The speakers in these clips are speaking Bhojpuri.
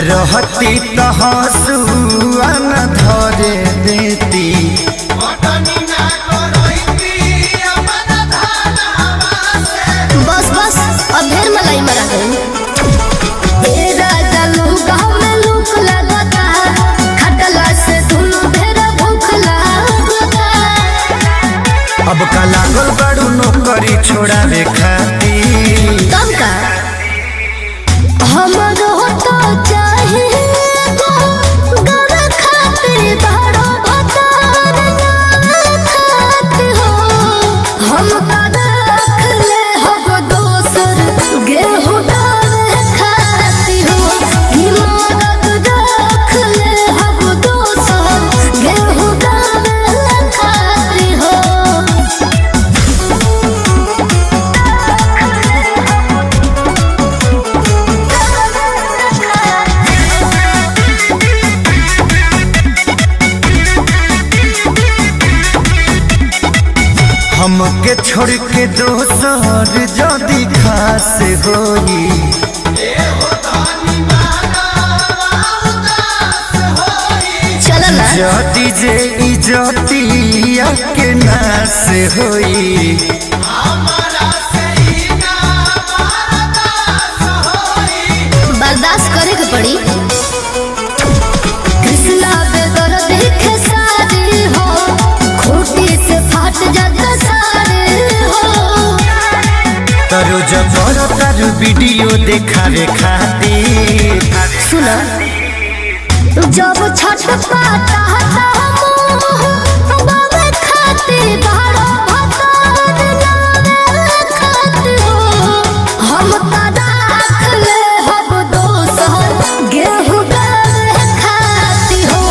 रहती तो हंसुआ न धरे देती बस बस अब ढेर मलाई मरा गई। राजा लूका में लूक लगता खटला से दुनू ढेर भूख लगता। अब का लागल बड़ू नौकरी छोड़ावे खाती तब का हमरो तो चाहे घर खातिर बड़ो भतार खात हो। हम का रख ले हब दोसर गेहूं डाले खाती हो। हिम्मत रख ले हब दोसर गेहूं डाले खाती हो। हमके छोड़ के दोसर जदी खास होई चल ना जदी जे इजतिया के नास होई बर्दाश्त करे के पड़ी। कृष्णा बेदर देखे सारे हो खूटी से फाट जाता सारे हो। तरो जबर तारू वीडियो देखावे खातिर सुना जब छठ पाता बाबे खाते बारो भतार नावे खाते हो। हम का राख ले हब दोसर गेहूं डाले खाती हो।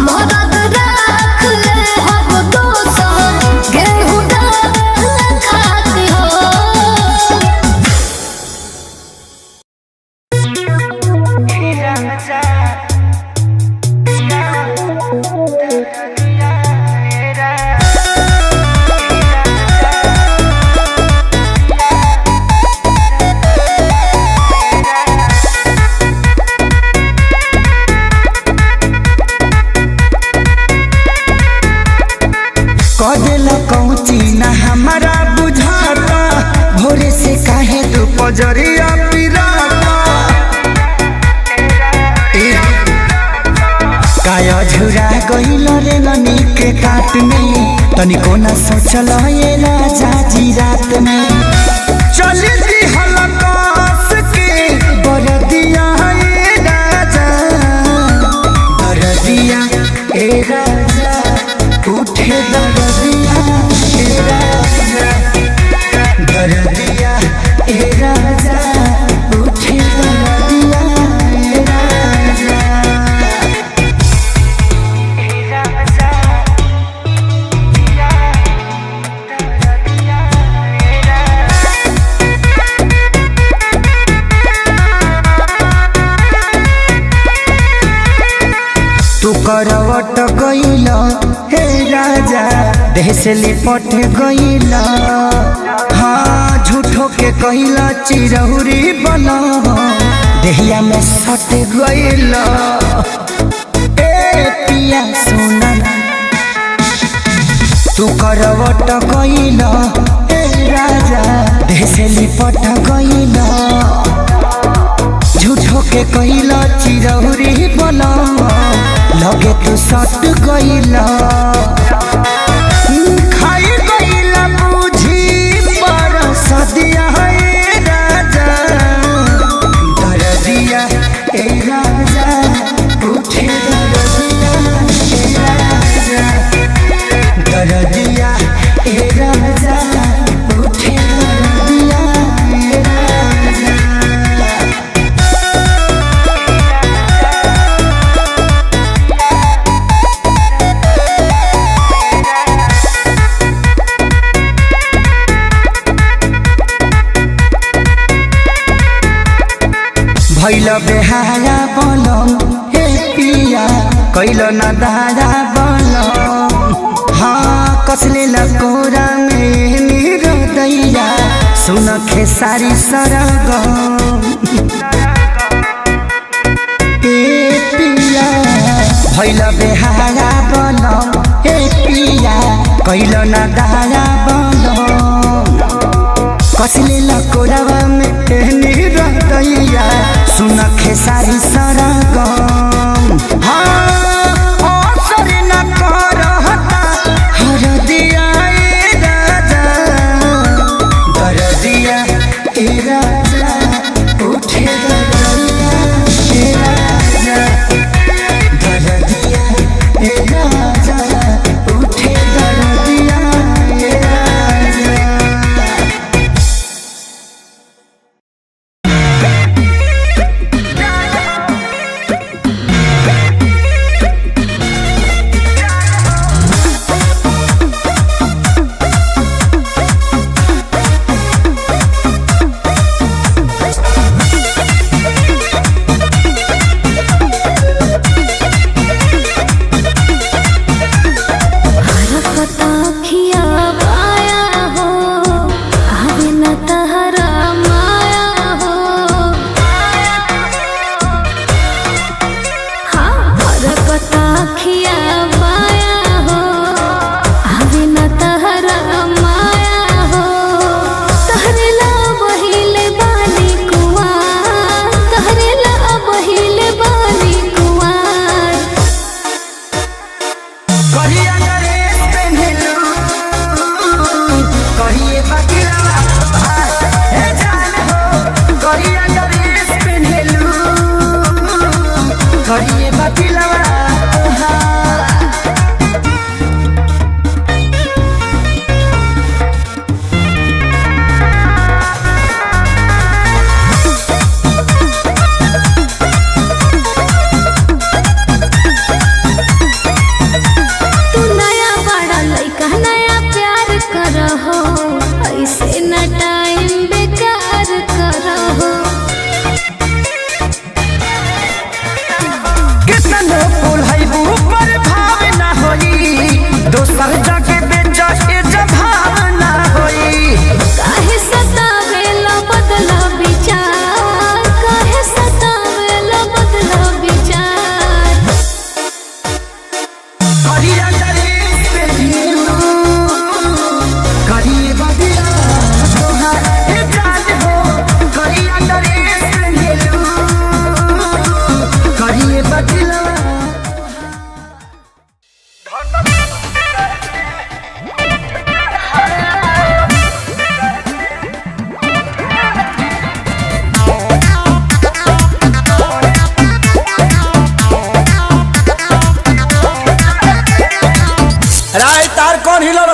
मदद राख ले हब दोसर गेहूं डाले खाती हो। कदेला कौची ना हमारा बुझाता भोरे से काहे तू पजरिया पिराता काया झुरा गइल रे ननी के काट में तनिको ना सोचल ये राजा जी रात में चली दी हलकास के बरदिया ये राजा बरदिया ए राजा उठे दरदिया ए राजा दरदिया ए राजा उठे दरदिया ए राजा तू करवट गइल हे राजा देह से लिपट गइल हाँ झूठो के कइल चिरहुरी बना देहिया में सट गइल ए पिया सोना तू करवट गइल हे राजा देह से लिपट गइल झूठो के कइला चिरहुरी बना लगे तू सट गइला खाई गइला बुझी पर सदिया है राजा दरदिया ए राजा उठे दरदिया ए राजा दरदिया ए राजा उठे दरदिया ए राजा भैल बेहाया बनम हे पिया कैल न दादा बनम हाँ कसले लकोरा में मेरो दैया सुन खेसारी सरगम भैल बेहारा बनम हे पिया कैल न दारा बनम कसले लकोरावा में एहनी रहतैया सुन खेसारी सरगम असर न करहता हरदिया ए राजा दरदिया ए राजा उठे दरदिया ए राजा दरदिया ए राजा उठे दरदिया ए राजा।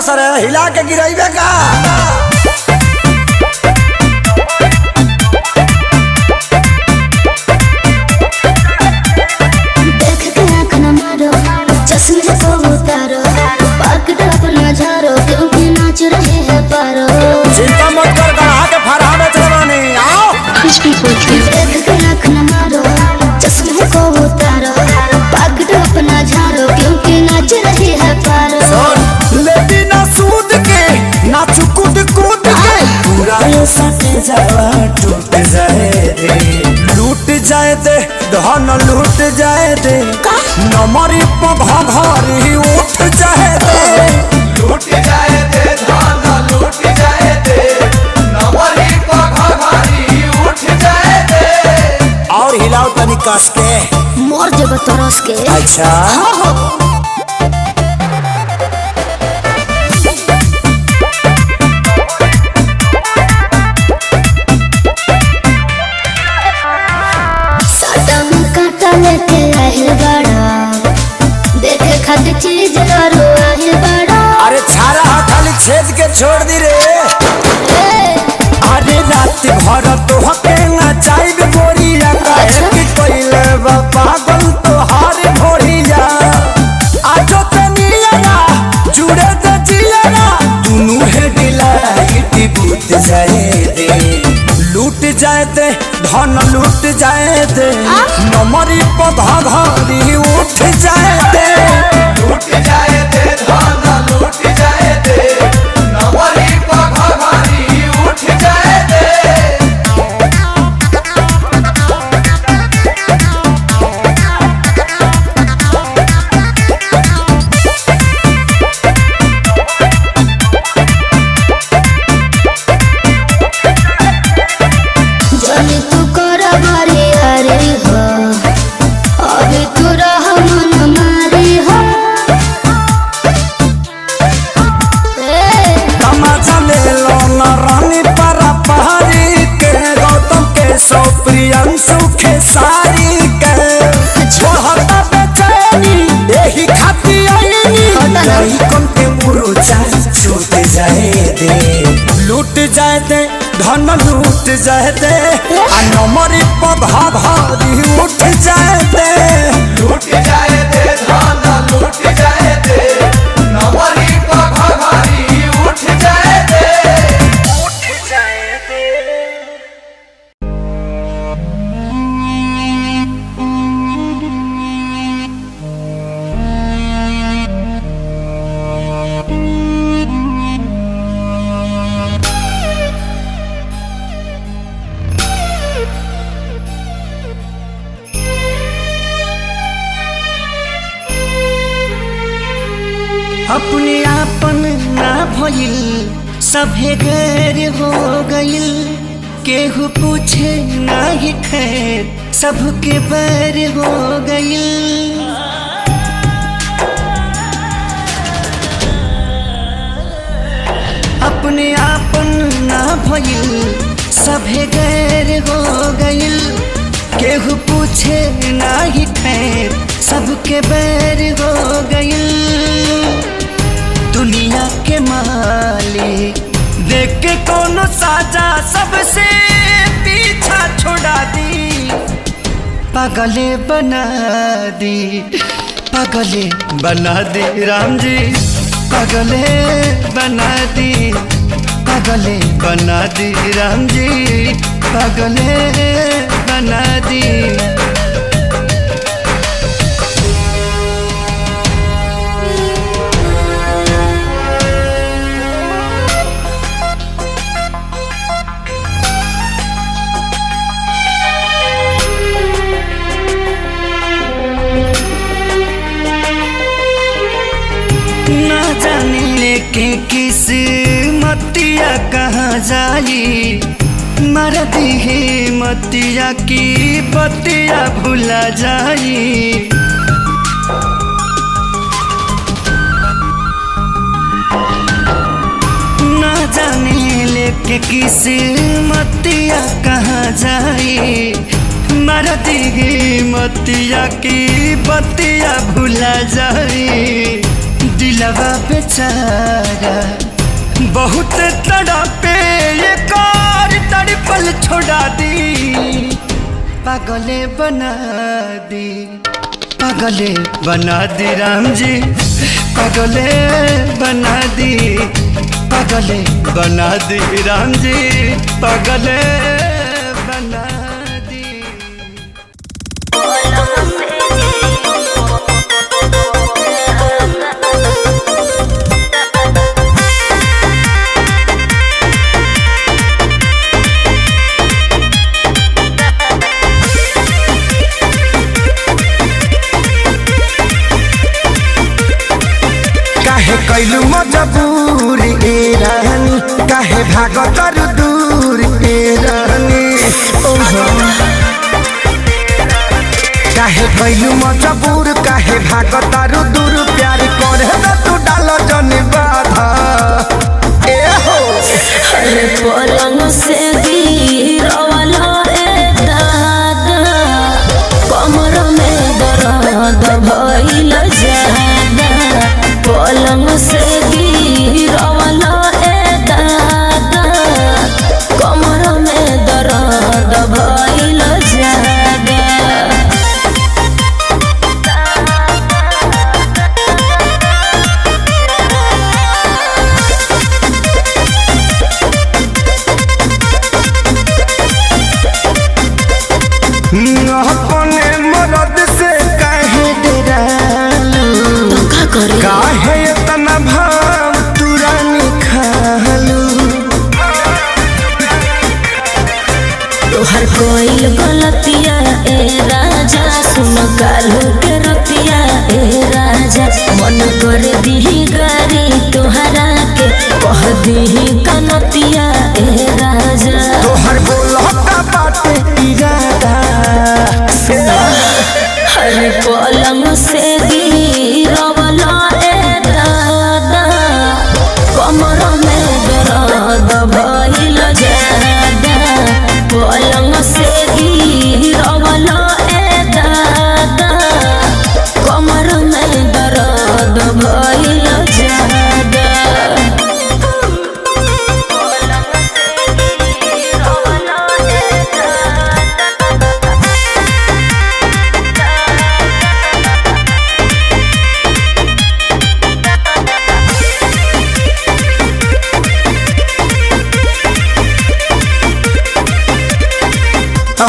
सर हिला के गिराइबे का देख के आँख न मारो चश्मे को उतारो पकड़ अपना झारो क्योंकि नाच रहे हैं पारो चिंता मत कर गढ़ा के फरहा में चलवानी आओ देख के आँख न मारो चश्मे को उतारो पकड़ अपना झारो क्योंकि नाच रहे हैं पारो लेती ना सूद के ना चुकुद कूद के पूरा ये सटे जावा टूट जाए दे लूट जाए दे धन लूट जाए दे नमरी पघरी उठ जाए दे लूट जाए दे धन लूट जाए दे नमरी पघरी उठ जाए दे और हिलाओ तनी कस के मोर जब तरस के अच्छा लेके आहिल बड़ा देखे खातिर चीज करो आहिल बड़ा अरे छारा खाली छेद के छोड़ दी रे अरे रात भर तो हके ना चाहिए गोरिया काहे कि कोइले बा पागल तो हार भोरिया आजो तनिया जुड़े दे जिया दुनु है डिलाइट बूत जाए दे लूट जाए दे धन लूट जाए दे नमरी पघरी उठ जाए दे लूट जाए दे धन लूट जाए दे नमरी पघरी उठ जाए दे धन लूट जाए दे आ नमरी पधा भारी उठ जाए दे लूट जाए दे धन लूट जाए दे नमरी पघारी उठ जाए दे अपने आपन ना भइल सभे गैर हो गइल केहू पूछे नाही खैर सबके बैर हो गइल अपने आपन ना भइल सभे गैर हो गइल केहू पूछे नाही खैर सबके बैर हो गइल दुनिया के मालिक देख के कोनो साजा सबसे पीछा छोड़ा दी पागले बना दी राम जी पागले बना दी राम जी पागले बना दी के किस मतिया कहाँ जाई मर दी मतिया की बतिया भुला जाई ना जाने लेके किस मतिया कहाँ जाई मर दी मतिया की बतिया भुला जाई दिलवा बेचारा बहुत तड़पे ये कार तड़पल छोड़ा दी पागले बना दी राम जी पागले बना दी राम जी पागले बना दी कैलू मजबूर ए रानी काहे भागत रु दूर ए रानी काहे कैलू मजबूर काहे भागत रु दूर प्यार करे न तू डाल जन बाधा ए हो अरे पलंग से गिरवाला रे दादा कमर में दर्द भइल जादा पलंग से गिरवाला रे दादा कमर में दर्द भइल जादा अपने मरद से काहे डरालू काहे इतना भाव तुरानी खालू तोहर कोई गलतिया ए राजा सुन कालू के रतिया ए राजा मन कर दी गारी तोहरा के कह दी कनतिया ए राजा तोहर बोलता बाटे इरादा हर पलंग से गिरवाला ए दादा कमर में दर्द भइल जादा पलंग से गिरवाला ए दादा कमर में दर्द भइल जादा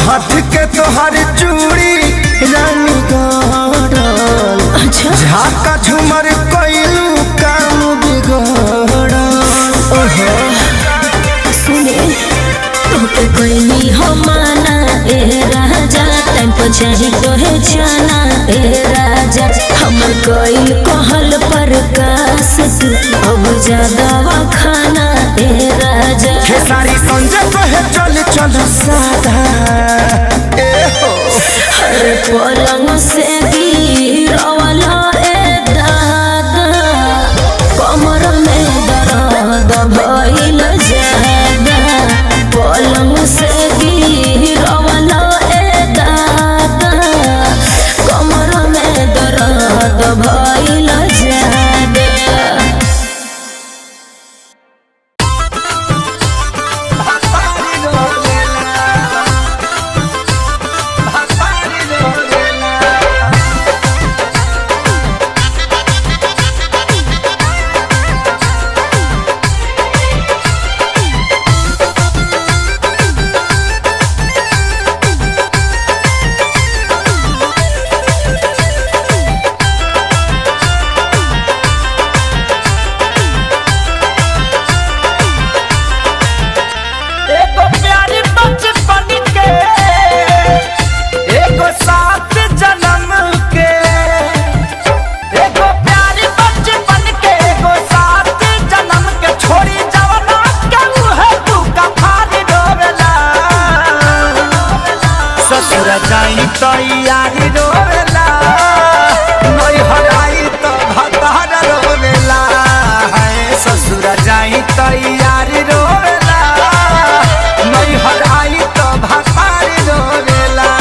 हाथ के तोहर चूड़ी रानी गड़ल, अच्छा झाका झूमर कोइलू काम बिगड़ल। सुने तोके कोई हो माना ए राजा, टाइम पर चाही तोहे जाना ए राजा। हमर कोई कहल पर कास तू अब ज्यादा खाना ए राजा। खेसारी संजय कहे चल चल सादा ए हो। हर पलंग से गिरवाला ए दादा, कमर में दर्द भइल जादा। पलंग से गिरवाला ए दादा, कमर में दर्द भइल जादा। तैयारी रोवेला नई हराई तो भतार रोवेला है। ससुर जाई तैयारी रोवेला नई हराई तो भतार रोवेला।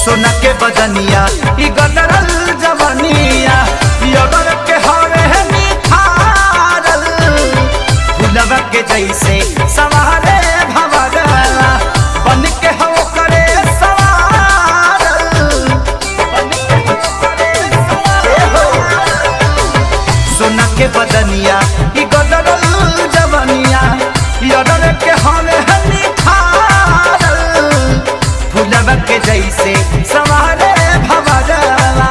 सोना के बदनिया ई गदरल जवनिया योगर के हवे निखारल, फुलवा के जैसे सवारे भवरला बन के हो करे सवारल, बन के हो करे सवारल। सोना के बदनिया ई गदरल जवनिया योगर के हवे निखारल, फुलवा के जैसे सवारे भवरला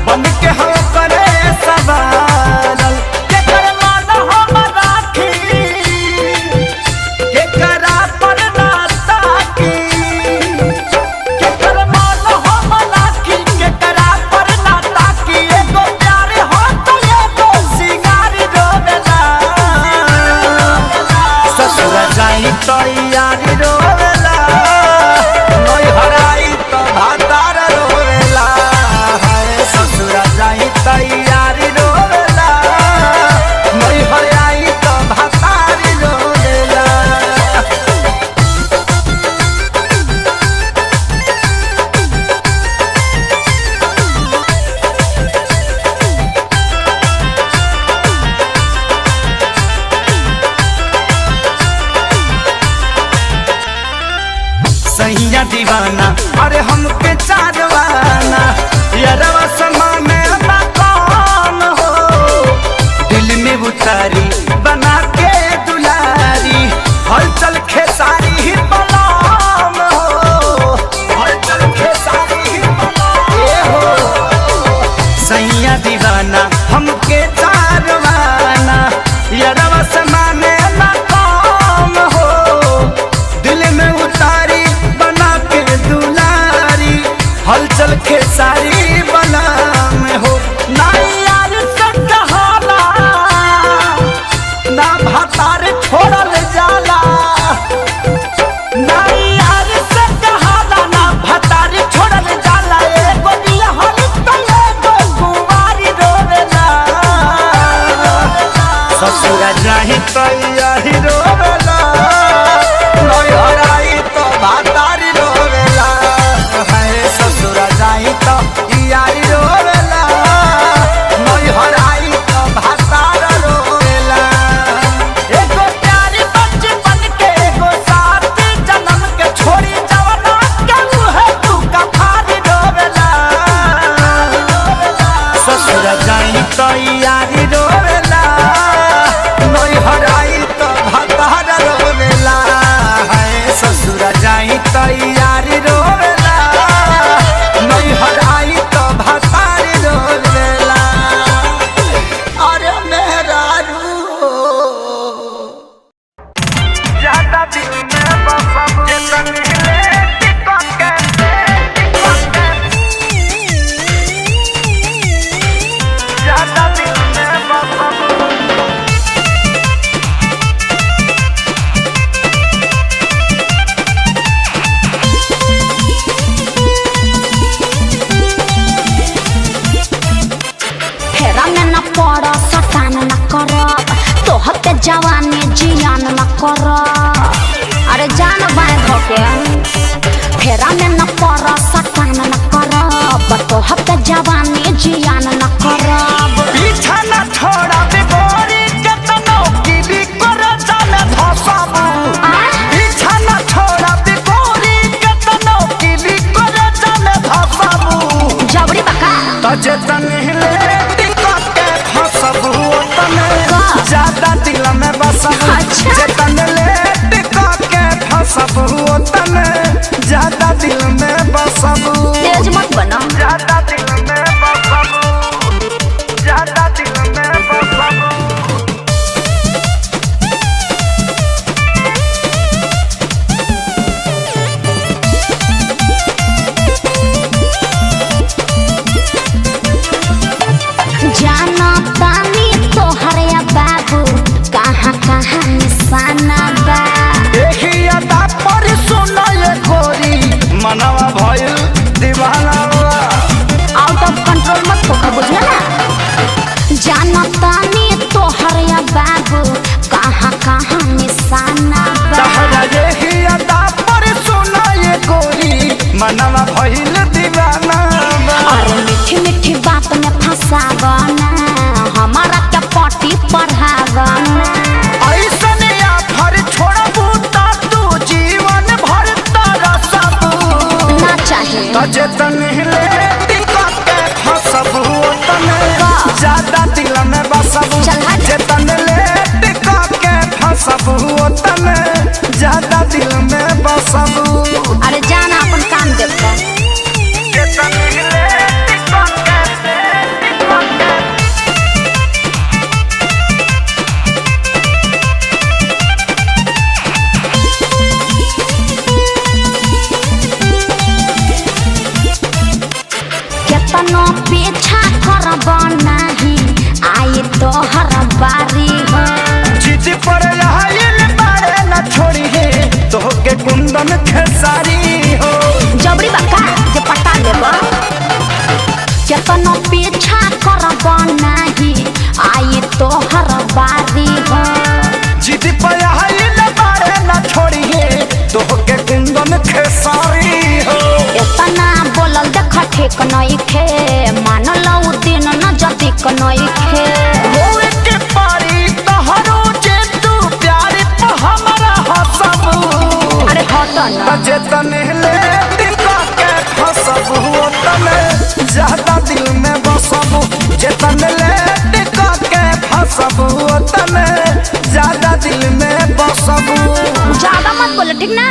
बन के हो करे सवारल। केकर मान हम राखी केकरा पर ना ताकी, केकर मान हम राखी केकरा पर ना ताकी। एगो प्यार हो तो एगो सिंगार रोवेला, ससुर जाई तैयारी रोवेला नई हराई तो भातार रोवेला है। ससुर जाई तैयारी रोवेला नई हराई तो भातार रोवेला। सैया दीवाना अरे हमके चारवाना, यारवा समा में मकान हो दिल में उतारी बना के दुलारी। हलचल खेसारी ही बलाम हो, हलचल खेसारी ही बलाम हो। सैया दीवाना हमके चारवाना, यारवा समा में मकान हो दिल में उतारी बना के दुलारी। हलचल खेसारी बना में हो ना यार से कहाला अरे जान बाएं धोके फेरा में न पर सटान न करब तो हफ्ते जवानी जियान न करब पीछा न छोड़ा बिगोरी केतनो गिरी कर जाने धसबू पीछा न छोड़ा बिगोरी केतनो गिरी कर जाने धसबू जबरी बका तजे तनहिले टिकट के फसबू तने ज्यादा दिल में बसबू अच्छा। जे तनले टिकट के फसबू तने ज्यादा दिल में बसबू तेज मत बना ज्यादा दिल में बसबू ज्यादा दिल में बसबू जाना तानी तोहरे बाबू कहाँ कहाँ निशाना बा देखिया ता पर सुनो ये गोरी मनवा भइल दीवाना बा। आउट ऑफ कंट्रोल मत होकर बुझला ना जाना तानी तोहरे बाबू कहाँ कहाँ निशाना बा तहरा देखिया ता पर सुनो ये गोरी मनवा भइल दीवाना बा। अरे मीठी मीठी बात में फंसावना हमारा क्या पार्टी पढ़ावना ऐसने आफर छोड़बू ता तू जीवन भर तरसबू ना चाहिए तजे तनहिले टिकट के फसबू तने ज्यादा दिल में बसबू चल हट। जे तनले टिकट के फसबू तने ज्यादा दिल में बसबू अरे जाना अपन काम देखता जे तनहिले टिकट के केतनो पीछा करब नहीं आई तोहर बारी हो जिद पर आइल बारे न छोड़ी है तोहके कुंदन खेसारी हो जबरी बका जे पटा लेब केतनो पीछा करब नहीं आई तोहर बारी हो जिद पर आइल बारे न छोड़ी है तोहके कुंदन खेसारी हो इतना बोलल देख ठीक नहीं खे मान लो दिन न जदी नहीं खे होए के पारी तोहरो जे तू प्यार पे हमरा हसबू अरे हट ना तजे तनले टिकट के फसबू तने ज्यादा दिल में बसबू जे तनले टिकट के फसबू तने ज्यादा दिल में बसबू ज्यादा मत बोलो ठीक ना